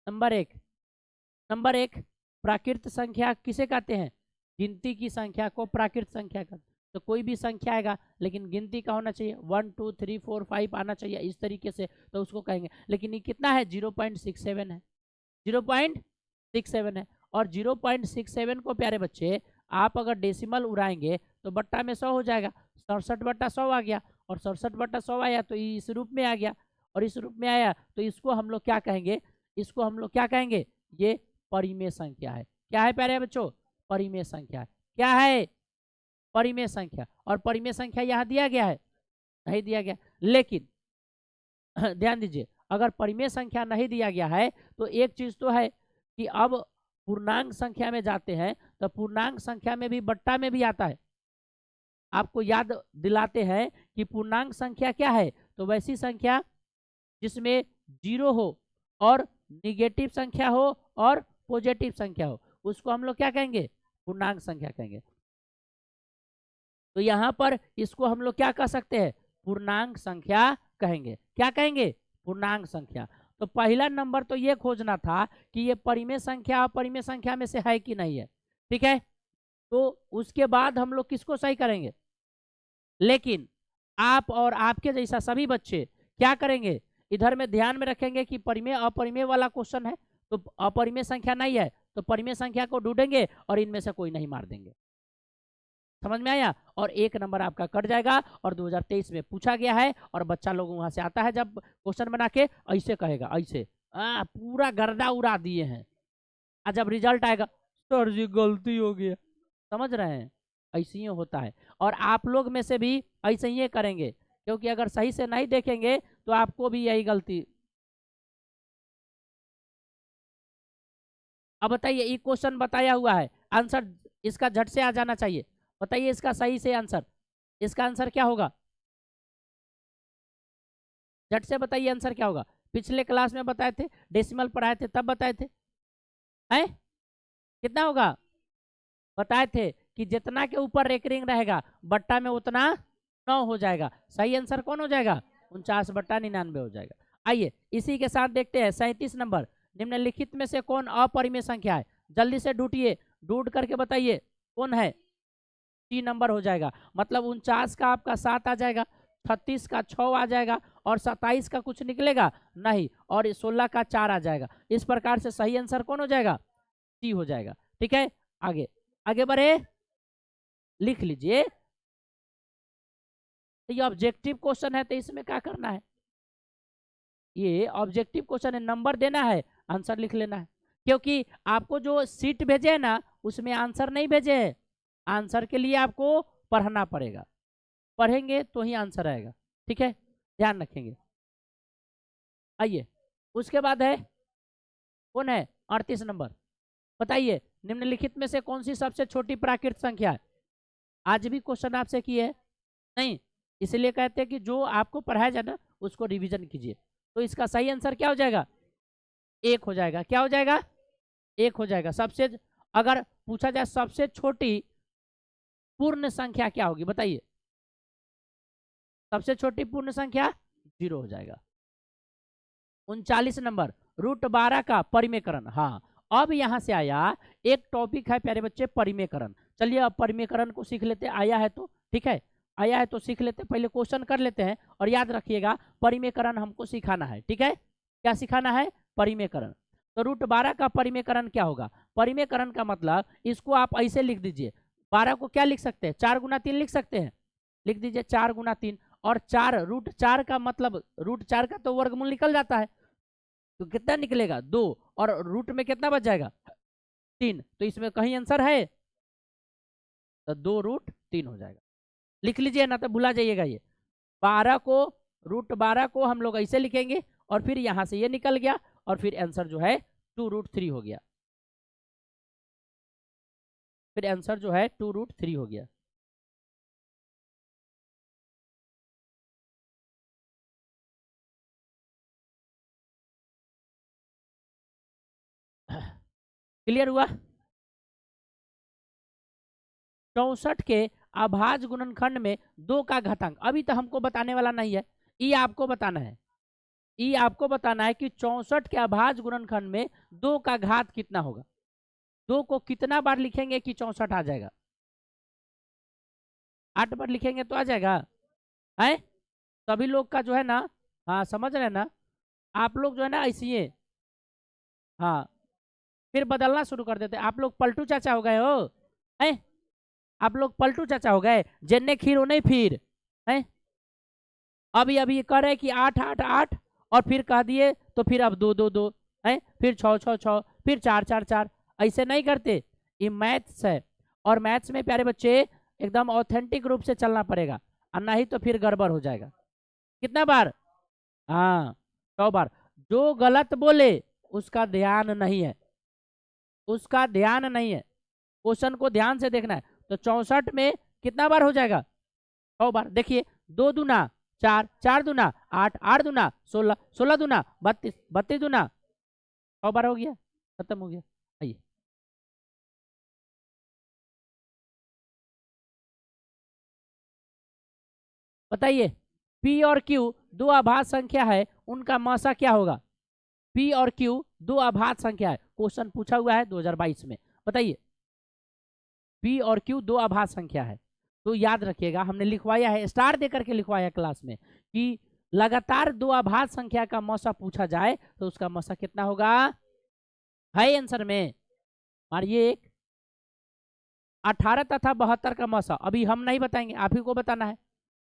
नंबर एक प्राकृत संख्या किसे कहते हैं? गिनती की संख्या को प्राकृत संख्या कहते हैं। तो कोई भी संख्या आएगा लेकिन गिनती का होना चाहिए, 1 2 3 4 5 आना चाहिए इस तरीके से, तो उसको कहेंगे। लेकिन ये कितना है? 0.67 है, 0.67 है। और 0.67 को प्यारे बच्चे आप अगर डेसिमल उड़ाएंगे तो बट्टा में 100 हो जाएगा। 67/100 आ गया, और 67/100 आया तो इस रूप में आ गया, और इस रूप में आया तो इसको हम लोग क्या कहेंगे? इसको हम लोग क्या कहेंगे? ये परिमेय संख्या है। क्या है प्यारे बच्चों? परिमेय संख्या है। क्या है? परिमेय संख्या। और परिमेय संख्या यहाँ दिया गया है? नहीं दिया गया। लेकिन ध्यान दीजिए, अगर परिमेय संख्या नहीं दिया गया है तो एक चीज तो है कि अब पूर्णांक संख्या में जाते हैं तो पूर्णांक संख्या में भी बट्टा में भी आता है। आपको याद दिलाते हैं कि पूर्णांक संख्या क्या है? तो वैसी संख्या जिसमें 0 हो और निगेटिव संख्या हो और पॉजिटिव संख्या हो, उसको हम लोग क्या कहेंगे? पूर्णांक संख्या कहेंगे। तो यहाँ पर इसको हम लोग क्या कह सकते हैं? पूर्णांक संख्या कहेंगे। क्या कहेंगे? पूर्णांक संख्या। तो पहला नंबर तो ये खोजना था कि ये परिमेय संख्या अपरिमेय संख्या में से है कि नहीं है, ठीक है। तो उसके बाद हम लोग किसको सही करेंगे? लेकिन आप और आपके जैसा सभी बच्चे क्या करेंगे? इधर में ध्यान में रखेंगे कि परिमेय अपरिमेय वाला क्वेश्चन है, तो अपरिमेय संख्या नहीं है तो परिमेय संख्या को ढूंढेंगे और इनमें से कोई नहीं मार देंगे। समझ में आया? और 1 नंबर आपका कट जाएगा। और 2023 में पूछा गया है, और बच्चा लोग वहां से आता है जब क्वेश्चन बना के ऐसे कहेगा, ऐसे पूरा गर्दा उड़ा दिए हैं, और जब रिजल्ट आएगा सर जी गलती हो गया। समझ रहे हैं? ऐसे ही होता है। और आप लोग में से भी ऐसे ही करेंगे, क्योंकि अगर सही से नहीं देखेंगे तो आपको भी यही गलती। अब बताइए, ये क्वेश्चन बताया हुआ है, आंसर इसका झट से आ जाना चाहिए। बताइए इसका सही से आंसर, इसका आंसर क्या होगा? झट से बताइए आंसर क्या होगा? पिछले क्लास में बताए थे, डेसिमल पढ़ाए थे तब बताए थे, हैं? कितना होगा? बताए थे कि जितना के ऊपर रेकरिंग रहेगा बट्टा में उतना 9 हो जाएगा। सही आंसर कौन हो जाएगा? 49/99 हो जाएगा। आइए इसी के साथ देखते हैं 37 नंबर। निम्नलिखित में से कौन अपरिमेय संख्या है? जल्दी से ढूंढिए, ढूंढ करके बताइए कौन है। 3 नंबर हो जाएगा, मतलब 49 का आपका 7 आ जाएगा, 36 का 6 आ जाएगा, और 27 का कुछ निकलेगा नहीं, और 16 का 4 आ जाएगा। इस प्रकार से सही आंसर कौन हो जाएगा? सी हो जाएगा। ठीक है, आगे आगे बढ़े, लिख लीजिए। तो ये ऑब्जेक्टिव क्वेश्चन है तो इसमें क्या करना है? ये ऑब्जेक्टिव क्वेश्चन है, नंबर देना है, आंसर लिख लेना है। क्योंकि आपको जो सीट भेजे है ना उसमें आंसर नहीं भेजे है, आंसर के लिए आपको पढ़ना पड़ेगा, पढ़ेंगे तो ही आंसर आएगा। ठीक है, ध्यान रखेंगे। आइए उसके बाद है कौन है? 38 नंबर। बताइए निम्नलिखित में से कौन सी सबसे छोटी प्राकृत संख्या है? आज भी क्वेश्चन आपसे किए है नहीं, इसलिए कहते हैं कि जो आपको पढ़ाया जाए ना उसको रिवीजन कीजिए। तो इसका सही आंसर क्या हो जाएगा? 1 हो जाएगा। क्या हो जाएगा? 1 हो जाएगा। सबसे, अगर पूछा जाए सबसे छोटी पूर्ण संख्या क्या होगी बताइए? सबसे छोटी पूर्ण संख्या 0 हो जाएगा। 39 नंबर, √12 का परिमेयकरण। हाँ, अब यहां से आया एक टॉपिक है प्यारे बच्चे, परिमेयकरण। चलिए अब परिमेयकरण को सीख लेते, आया है तो ठीक है, आया है तो सीख लेते। पहले क्वेश्चन कर लेते हैं, और याद रखिएगा परिमेयकरण हमको सिखाना है। ठीक है, क्या सिखाना है? परिमेयकरण। तो √12 का परिमेयकरण क्या होगा? परिमेयकरण का मतलब इसको आप ऐसे लिख दीजिए, 12 को क्या लिख सकते हैं? 4 गुना 3 लिख सकते हैं, लिख दीजिए 4 गुना 3। और 4 √4 का मतलब √4 का तो वर्गमूल निकल जाता है, तो कितना निकलेगा? 2, और रूट में कितना बच जाएगा? 3। तो इसमें कहीं आंसर है, तो 2√3 हो जाएगा। लिख लीजिए ना, तो भुला जाइएगा। ये 12 को √12 को हम लोग ऐसे लिखेंगे, और फिर यहां से ये निकल गया, और फिर आंसर जो है 2√3 हो गया। फिर आंसर जो है 2√3 हो गया। क्लियर हुआ? 64 के अभाज्य गुणनखंड में 2 का घातांक, अभी तो हमको बताने वाला नहीं है, ये आपको बताना है। ये आपको बताना है कि 64 के अभाज्य गुणनखंड में 2 का घात कितना होगा। 2 को कितना बार लिखेंगे कि 64 आ जाएगा? 8 बार लिखेंगे तो आ जाएगा है? सभी लोग का जो है ना, हाँ समझ रहे हैं ना आप लोग, जो है ना ऐसी है, हाँ फिर बदलना शुरू कर देते। आप लोग पलटू चाचा हो गए हो है? आप लोग पलटू चाचा हो गए, जेने खीर हो नहीं फिर है? अभी अभी कह रहे कि 8 8 8, और फिर कह दिए तो फिर अब 2 2 2 है, फिर 6 6 6, फिर 4 4 4। ऐसे नहीं करते, ये मैथ्स है, और मैथ्स में प्यारे बच्चे एकदम ऑथेंटिक रूप से चलना पड़ेगा, और नहीं तो फिर गड़बड़ हो जाएगा। कितना बार? हाँ 100 बार। जो गलत बोले उसका ध्यान नहीं है, उसका ध्यान नहीं है, क्वेश्चन को ध्यान से देखना है। तो 64 में कितना बार हो जाएगा? 100 बार। देखिए 2 दूना 4, 4 दूना 8, 8 दूना 16, 16 दूना 32, 32 दूना 100 बार हो गया, खत्म हो गया। आइए बताइए, पी और क्यू दो आभाज्य संख्या है, उनका मसा क्या होगा? पी और क्यू दो आभाज्य संख्या है, क्वेश्चन पूछा हुआ है 2022 में। बताइए, पी और क्यू दो आभाज्य संख्या है, तो याद रखिएगा हमने लिखवाया है, स्टार देकर के लिखवाया क्लास में कि लगातार दो आभाज्य संख्या का मौसा पूछा जाए तो उसका मौसा कितना होगा? है आंसर में मारिए एक। 18 तथा 72 का मौसा अभी हम नहीं बताएंगे, आप ही को बताना है।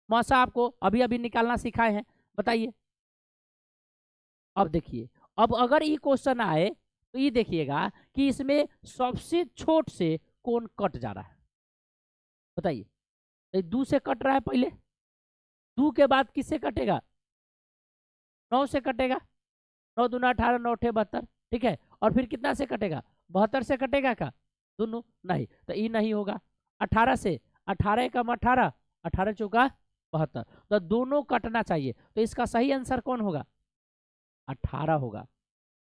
मौसा आपको अभी अभी निकालना सिखाए हैं, बताइए। अब देखिए, अब अगर ये क्वेश्चन आए तो ये देखिएगा कि इसमें सबसे छोट से कौन कट जा रहा है, बताइए। 2 से कट रहा है पहले, 2 के बाद किससे कटेगा? 9 से कटेगा, 9 दूना 18, 9 अठे 72, ठीक है। और फिर कितना से कटेगा? 72 से कटेगा का दोनों? नहीं, तो ये नहीं होगा। 18 से, 18 कम 18, 18 चौका 72, तो दोनों कटना चाहिए, तो इसका सही आंसर कौन होगा? 18 होगा।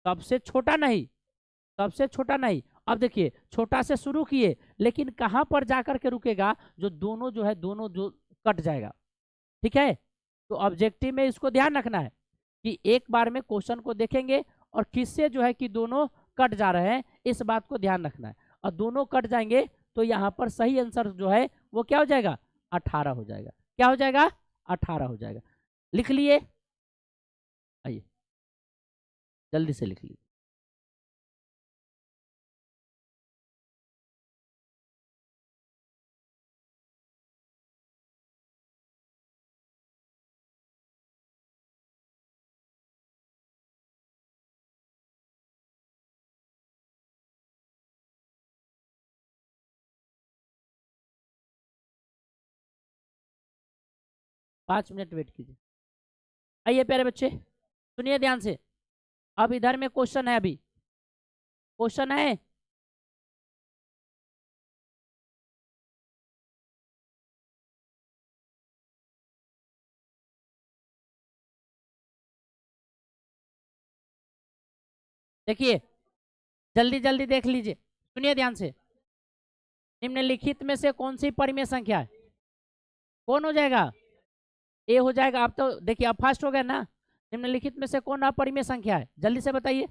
सबसे छोटा नहीं, सबसे छोटा नहीं। अब देखिए, छोटा से शुरू किए, लेकिन कहां पर जाकर के रुकेगा? जो दोनों जो है, दोनों जो कट जाएगा, ठीक है। तो ऑब्जेक्टिव में इसको ध्यान रखना है कि एक बार में क्वेश्चन को देखेंगे और किससे जो है कि दोनों कट जा रहे हैं, इस बात को ध्यान रखना है। और दोनों कट जाएंगे तो यहाँ पर सही आंसर जो है वो क्या हो जाएगा? 18 हो जाएगा। क्या हो जाएगा? 18 हो जाएगा। लिख लिए? आइए जल्दी से लिख लीजिए। पाँच मिनट वेट कीजिए। आइए प्यारे बच्चे, सुनिए ध्यान से। अब इधर में क्वेश्चन है, अभी क्वेश्चन है। देखिए जल्दी जल्दी देख लीजिए, सुनिए ध्यान से। निम्नलिखित में से कौन सी परिमेय संख्या है? कौन हो जाएगा? ए हो जाएगा। अब तो देखिए, अब फास्ट हो गया ना। निम्नलिखित में से कौन अपरिमेय संख्या है? जल्दी से बताइए।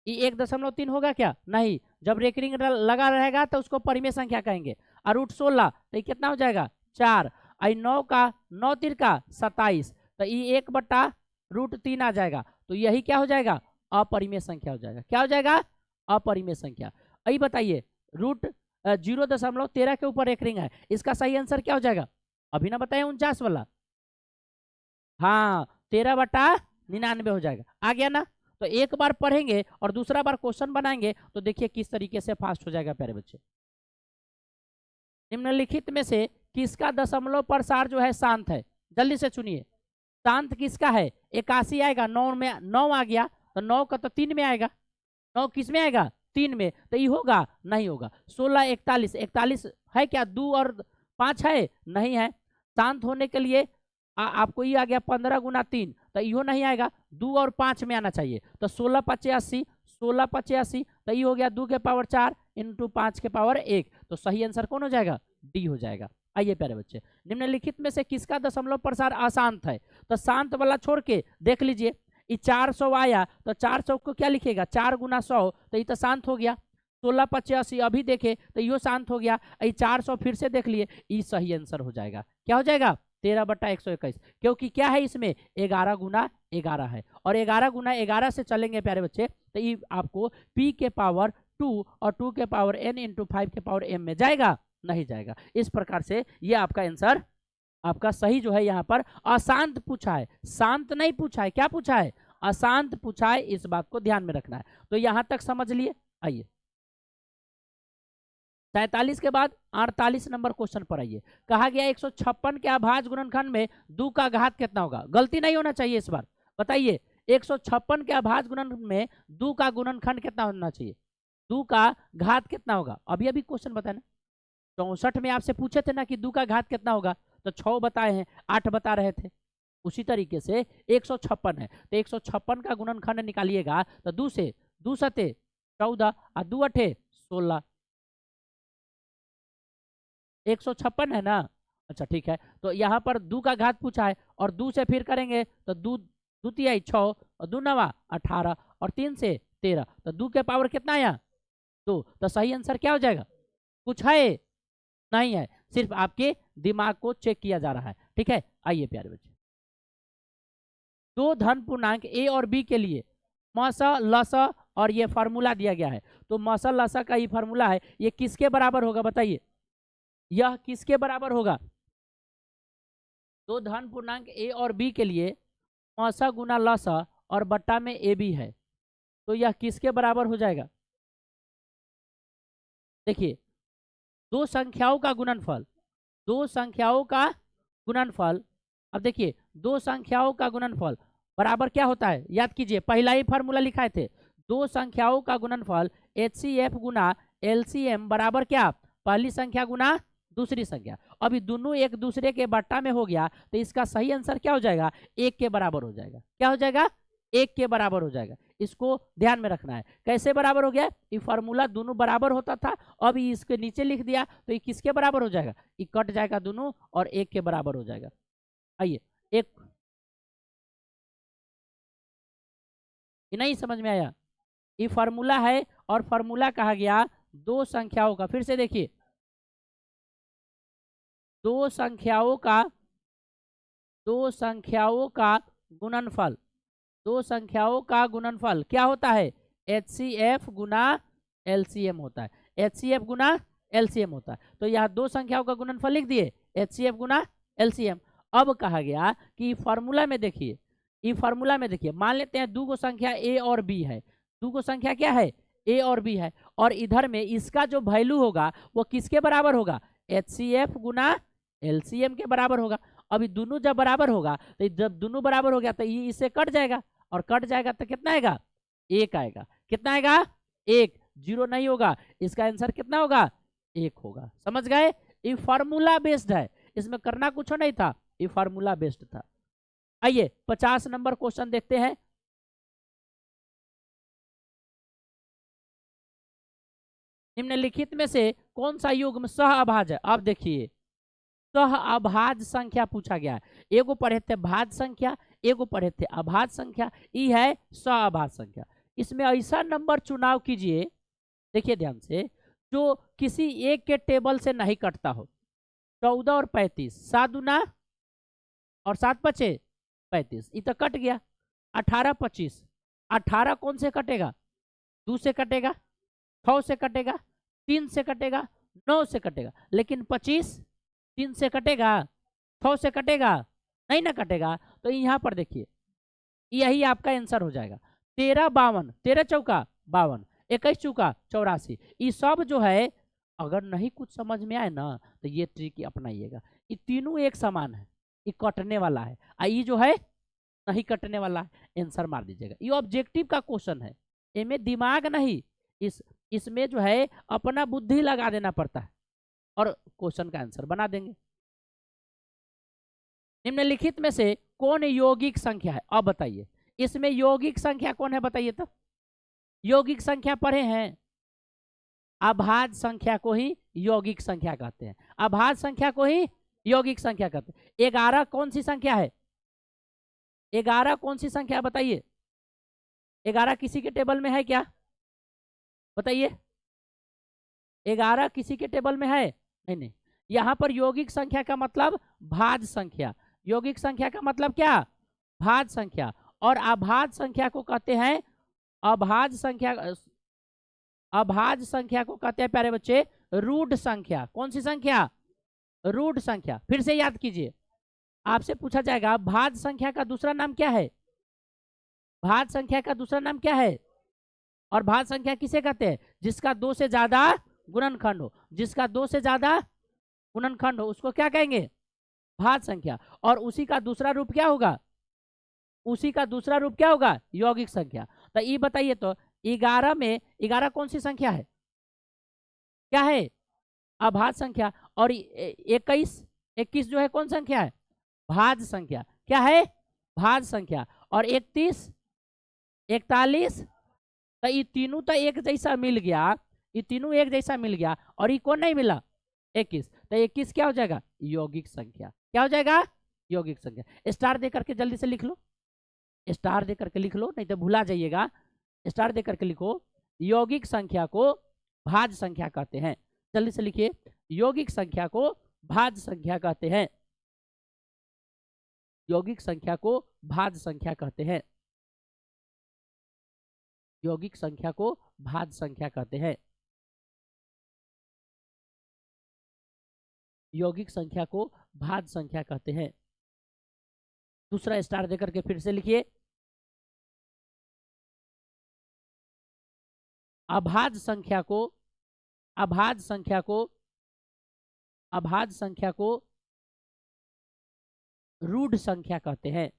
ये 1.3 होगा क्या? नहीं, जब रेकरिंग लगा रहेगा तो उसको परिमेय संख्या कहेंगे। और √16 तो ये कितना हो जाएगा? 4। आई 9 का 9 तिरका 27, तो ये 1/√3 आ जाएगा, तो यही क्या हो जाएगा? अपरिमेय संख्या हो जाएगा। क्या हो जाएगा? अपरिमेय संख्या। अभी बताइए, रूट 0.13 के ऊपर एक रिंग है, इसका सही आंसर क्या हो जाएगा? अभी ना बताए 49 वाला। हाँ, 13/99 हो जाएगा। आ गया ना? तो एक बार पढ़ेंगे और दूसरा बार क्वेश्चन बनाएंगे तो देखिए किस तरीके से फास्ट हो जाएगा प्यारे बच्चे। निम्नलिखित में से किसका दशमलव प्रसार जो है शांत है? जल्दी से चुनिए। शांत किसका है? 81 आएगा, 9 में 9 आ गया तो 9 का तो 3 में आएगा। 9 किस में आएगा? 3 में। तो ये होगा? नहीं होगा। 16, 41, 41 है क्या? 2 और 5 है? नहीं है। शांत होने के लिए आपको ये आ गया 15 × 3, तो यो नहीं आएगा, 2 और 5 में आना चाहिए। तो 16 × 85, 16 × 85, तो ये हो गया 2 के पावर 4 × 5 के पावर 1। तो सही आंसर कौन हो जाएगा? डी हो जाएगा। आइए प्यारे बच्चे, निम्नलिखित में से किसका दशमलव प्रसार अशांत है? तो शांत वाला छोड़ के देख लीजिए, ये 400 आया तो 400 को क्या लिखेगा? 4 × 100, तो ये तो शांत हो गया। 16 × 85 अभी देखे तो यो शांत हो गया। ये 400 फिर से देख लिए, ये सही आंसर हो जाएगा। क्या हो जाएगा? 13/121, क्योंकि क्या है इसमें? 11 × 11 है, और 11 × 11 से चलेंगे प्यारे बच्चे तो ये आपको p के पावर 2 और 2 के पावर n × 5 के पावर m में जाएगा? नहीं जाएगा। इस प्रकार से ये आपका आंसर आपका सही जो है यहाँ पर अशांत पूछा है, शांत नहीं पूछा है। क्या पूछा है? अशांत पूछा है। इस बात को ध्यान में रखना है। तो यहाँ तक समझ लिए। आइए 47 के बाद 48 नंबर क्वेश्चन पर आइए। कहा गया 156 के अभाज्य गुणनखंड में 2 का घात कितना होगा? गलती नहीं होना चाहिए इस बार। बताइए, 156 के अभाज्य गुणनखंड में 2 का गुणनखंड कितना होना चाहिए? 2 का घात कितना होगा? अभी अभी क्वेश्चन बताना। 64 में आपसे पूछे थे ना कि 2 का घात कितना होगा, तो 6 बताए हैं, 8 बता रहे थे। उसी तरीके से 156 है तो 156 का गुणनखंड निकालिएगा तो 2 से 2 सते 14 और 2 अठे 16। 156 है ना? अच्छा ठीक है, तो यहाँ पर 2 का घात पूछा है और 2 से फिर करेंगे तो 2 2 6 और 2 9 18 और 3 से 13, तो 2 के पावर कितना आया? 2। तो सही आंसर क्या हो जाएगा? कुछ है? नहीं है, सिर्फ आपके दिमाग को चेक किया जा रहा है। ठीक है, आइए प्यारे बच्चे, 2 धन पूर्णांक a और b के लिए मस लस और ये फार्मूला दिया गया है। तो मस लस का ये फार्मूला है, ये किसके बराबर होगा? बताइए, यह किसके बराबर होगा? 2 धन पूर्णांक a और b के लिए मौसा गुना लसा और बट्टा में ए बी है, तो यह किसके बराबर हो जाएगा? देखिए, 2 संख्याओं का गुणनफल, 2 संख्याओं का गुणनफल। अब देखिए, 2 संख्याओं का गुणनफल बराबर क्या होता है? याद कीजिए, पहला ही फार्मूला लिखाए थे। 2 संख्याओं का गुणनफल HCF गुना LCM बराबर क्या? पहली संख्या गुना दूसरी संख्या। अभी दोनों एक दूसरे के बट्टा में हो गया तो इसका सही आंसर क्या हो जाएगा? 1 के बराबर हो जाएगा। क्या हो जाएगा? 1 के बराबर हो जाएगा। इसको ध्यान में रखना है। कैसे बराबर हो गया? ये फार्मूला दोनों बराबर होता था, अब इसके नीचे लिख दिया तो ये किसके बराबर हो जाएगा? ये कट जाएगा दोनों और 1 के बराबर हो जाएगा। आइए, एक नहीं समझ में आया? ये फार्मूला है और फार्मूला कहा गया 2 संख्याओं का। फिर से देखिए, 2 संख्याओं का गुणनफल, 2 संख्याओं का गुणनफल क्या होता है? HCF गुना LCM होता है। HCF गुना LCM होता है। तो यहाँ 2 संख्याओं का गुणनफल लिख दिए, HCF गुना LCM। अब कहा गया कि फार्मूला में देखिए, ये फार्मूला में देखिए, मान लेते हैं 2 संख्या A और B है। 2 संख्या क्या है? A और B है, और इधर में इसका जो वैल्यू होगा वो किसके बराबर होगा? HCF गुना LCM के बराबर होगा। अभी दोनों जब बराबर होगा तो जब दोनों बराबर हो गया तो ये इससे कट जाएगा, और कट जाएगा तो कितना आएगा? 1 आएगा। कितना आएगा? 1। 0 नहीं होगा। इसका आंसर कितना होगा? 1 होगा। समझ गए? ये फार्मूला बेस्ड है, इसमें करना कुछ नहीं था, ये फार्मूला बेस्ड था। आइए 50 नंबर क्वेश्चन देखते हैं। निम्नलिखित में से कौन सा युग्म सहअभाज्य है? अब देखिए, सहअभाज्य संख्या पूछा गया है। एगो पढ़े थे भाज्य संख्या, एगो पढ़े थे अभाज्य संख्या, ये है सहअभाज्य संख्या। इसमें ऐसा नंबर चुनाव कीजिए, देखिए ध्यान से, जो किसी एक के टेबल से नहीं कटता हो। 14 और 35, 7 दूना और 7 पचे 35, ये तो कट गया। 18 25, 18 कौन से कटेगा? 2 से कटेगा, 6 से कटेगा, 3 से कटेगा, 9 से कटेगा। लेकिन 25 3 से कटेगा, 6 से कटेगा? नहीं ना कटेगा। तो यहाँ पर देखिए, यही आपका आंसर हो जाएगा। 13 52, 13 चौका 52, 21 चौका 84। ये सब जो है, अगर नहीं कुछ समझ में आए ना तो ये ट्रिक अपनाइएगा। ये तीनों एक समान है, ये कटने वाला है, ये जो है नहीं कटने वाला है। आंसर मार दीजिएगा। ये ऑब्जेक्टिव का क्वेश्चन है, इनमें दिमाग नहीं, इसमें जो है अपना बुद्धि लगा देना पड़ता है और क्वेश्चन का आंसर बना देंगे। निम्नलिखित में से कौन यौगिक संख्या है? अब बताइए, इसमें यौगिक संख्या कौन है? बताइए तो। यौगिक संख्या पढ़े हैं? अभाज्य संख्या को ही यौगिक संख्या कहते हैं, अभाज्य संख्या को ही यौगिक संख्या कहते हैं। 11 कौन सी संख्या है? 11 कौन सी संख्या है बताइए? 11 किसी के टेबल में है क्या? बताइए, 11 किसी के टेबल में है? नहीं नहीं। यहाँ पर यौगिक संख्या का मतलब भाज्य संख्या। यौगिक संख्या का मतलब क्या? भाज्य संख्या। और अभाज्य संख्या को कहते हैं, अभाज्य संख्या, अभाज्य संख्या को कहते हैं प्यारे बच्चे रूढ़ संख्या। कौन सी संख्या? रूढ़ संख्या। फिर से याद कीजिए, आपसे पूछा जाएगा भाज्य संख्या का दूसरा नाम क्या है? भाज्य संख्या का दूसरा नाम क्या है? और भाज्य संख्या किसे कहते हैं? जिसका 2 से ज्यादा गुणनखंड हो, जिसका 2 से ज्यादा गुणनखंड हो उसको क्या कहेंगे? भाज्य संख्या। और उसी का दूसरा रूप क्या होगा? उसी का दूसरा रूप क्या होगा? यौगिक संख्या। तो ये बताइए तो 11 में 11 कौन सी संख्या है? क्या है? अभाज्य संख्या। और 21 जो है कौन संख्या है? भाज्य संख्या। क्या है? भाज्य संख्या। और 31 41, तो ये तीनों तो एक जैसा मिल गया, ये तीनों एक जैसा मिल गया। और ये कौन नहीं मिला? 21। तो 21 क्या हो जाएगा? यौगिक संख्या। क्या हो जाएगा? यौगिक संख्या। स्टार दे करके जल्दी से लिख लो, स्टार दे करके लिख लो, नहीं तो भुला जाइएगा। स्टार दे करके लिखो, यौगिक संख्या को भाज्य संख्या कहते हैं। जल्दी से लिखिए, यौगिक संख्या को भाज्य संख्या कहते हैं। यौगिक संख्या को भाज्य संख्या कहते हैं। यौगिक संख्या को भाज्य संख्या कहते हैं। यौगिक संख्या को भाज्य संख्या कहते हैं। दूसरा स्टार देकर के फिर से लिखिए, अभाज्य संख्या को, अभाज्य संख्या को, अभाज्य संख्या को रूढ़ संख्या कहते हैं।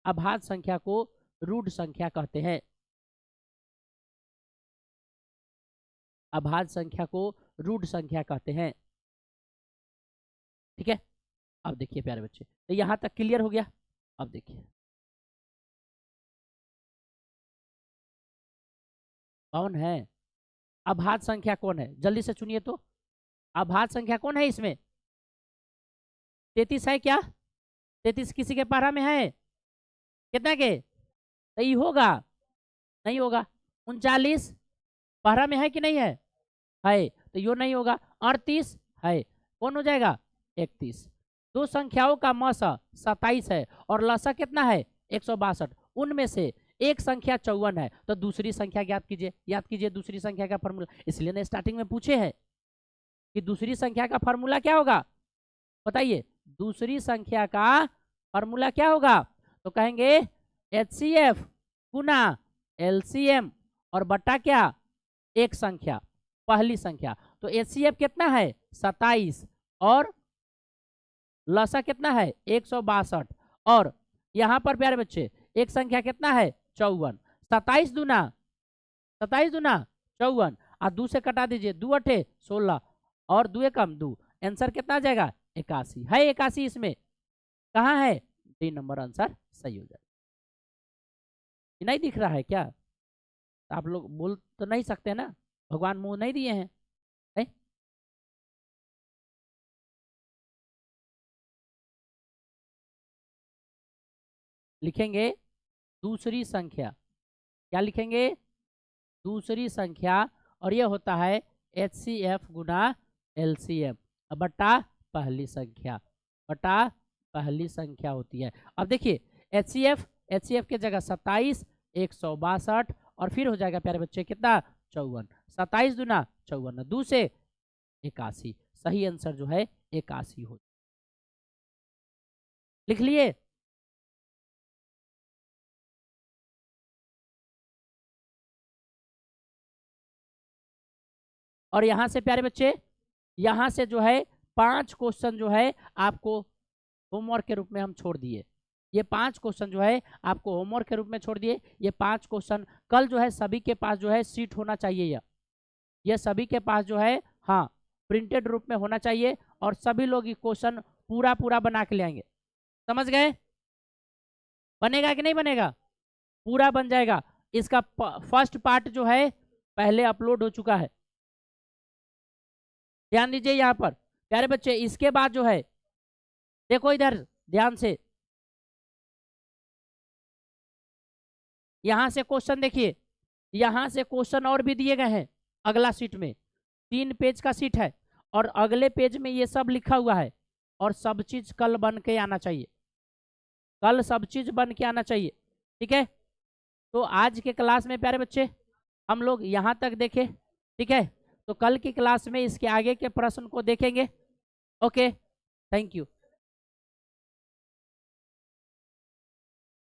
अभाज्य संख्या को रूढ़ संख्या कहते हैं। अभाज्य संख्या को रूढ़ संख्या कहते हैं। ठीक है, अब देखिए प्यारे बच्चे, तो यहां तक क्लियर हो गया। अब देखिए, कौन है अभाज्य संख्या? कौन है? जल्दी से चुनिए तो। अभाज्य संख्या कौन है इसमें? 33 है क्या? 33 किसी के पारा में है? कितना के? सही होगा? नहीं होगा। 39 पारा में है कि नहीं है? है, तो यो नहीं होगा। 38 है, कौन हो जाएगा? 31। दो संख्याओं का मसा 27 है और लसा कितना है? 162। उनमें से एक संख्या 54 है, तो दूसरी संख्या याद कीजिए। याद कीजिए दूसरी संख्या का फॉर्मूला, इसलिए ना स्टार्टिंग में पूछे हैं कि दूसरी संख्या का फॉर्मूला क्या होगा? बताइए, दूसरी संख्या का फॉर्मूला क्या होगा? तो कहेंगे HCF गुना LCM और बट्टा क्या? एक संख्या, पहली संख्या। तो HCF कितना है? 27 और लसा कितना है? 162। और यहां पर प्यारे बच्चे एक संख्या कितना है? 54। 27 दूना 54 और 2 से कटा दीजिए, 2 अठे 16 और 2 एकम 2। आंसर कितना आ जाएगा? 81 है। 81 इसमें कहाँ है? डी नंबर आंसर सही हो जाएगा। नहीं दिख रहा है क्या? आप लोग बोल तो नहीं सकते ना, भगवान मुंह नहीं दिए हैं, है? लिखेंगे दूसरी संख्या। क्या लिखेंगे? दूसरी संख्या। और यह होता है HCF गुना LCM बटा पहली संख्या, बटा पहली संख्या होती है। अब देखिए HCF के जगह 27 162 और फिर हो जाएगा प्यारे बच्चे कितना 54, 27 दूना 54, 2 से 81, सही आंसर जो है 81 हो। लिख लिए? और यहां से प्यारे बच्चे यहां से जो है 5 क्वेश्चन जो है आपको होमवर्क के रूप में हम छोड़ दिए। ये 5 क्वेश्चन जो है आपको होमवर्क के रूप में छोड़ दिए। ये 5 क्वेश्चन कल जो है सभी के पास जो है सीट होना चाहिए। ये सभी के पास जो है हाँ प्रिंटेड रूप में होना चाहिए और सभी लोग ये क्वेश्चन पूरा पूरा बना के ले आएंगे। समझ गए? बनेगा कि नहीं बनेगा? पूरा बन जाएगा। इसका फर्स्ट पार्ट जो है पहले अपलोड हो चुका है। ध्यान दीजिए यहाँ पर प्यारे बच्चे। इसके बाद जो है देखो इधर ध्यान से, यहां से क्वेश्चन देखिए, यहां से क्वेश्चन और भी दिए गए हैं। अगला सीट में 3 पेज का सीट है और अगले पेज में ये सब लिखा हुआ है और सब चीज कल बन के आना चाहिए। कल सब चीज बन के आना चाहिए। ठीक है? तो आज के क्लास में प्यारे बच्चे हम लोग यहाँ तक देखे। ठीक है? तो कल की क्लास में इसके आगे के प्रश्न को देखेंगे। Okay, thank you.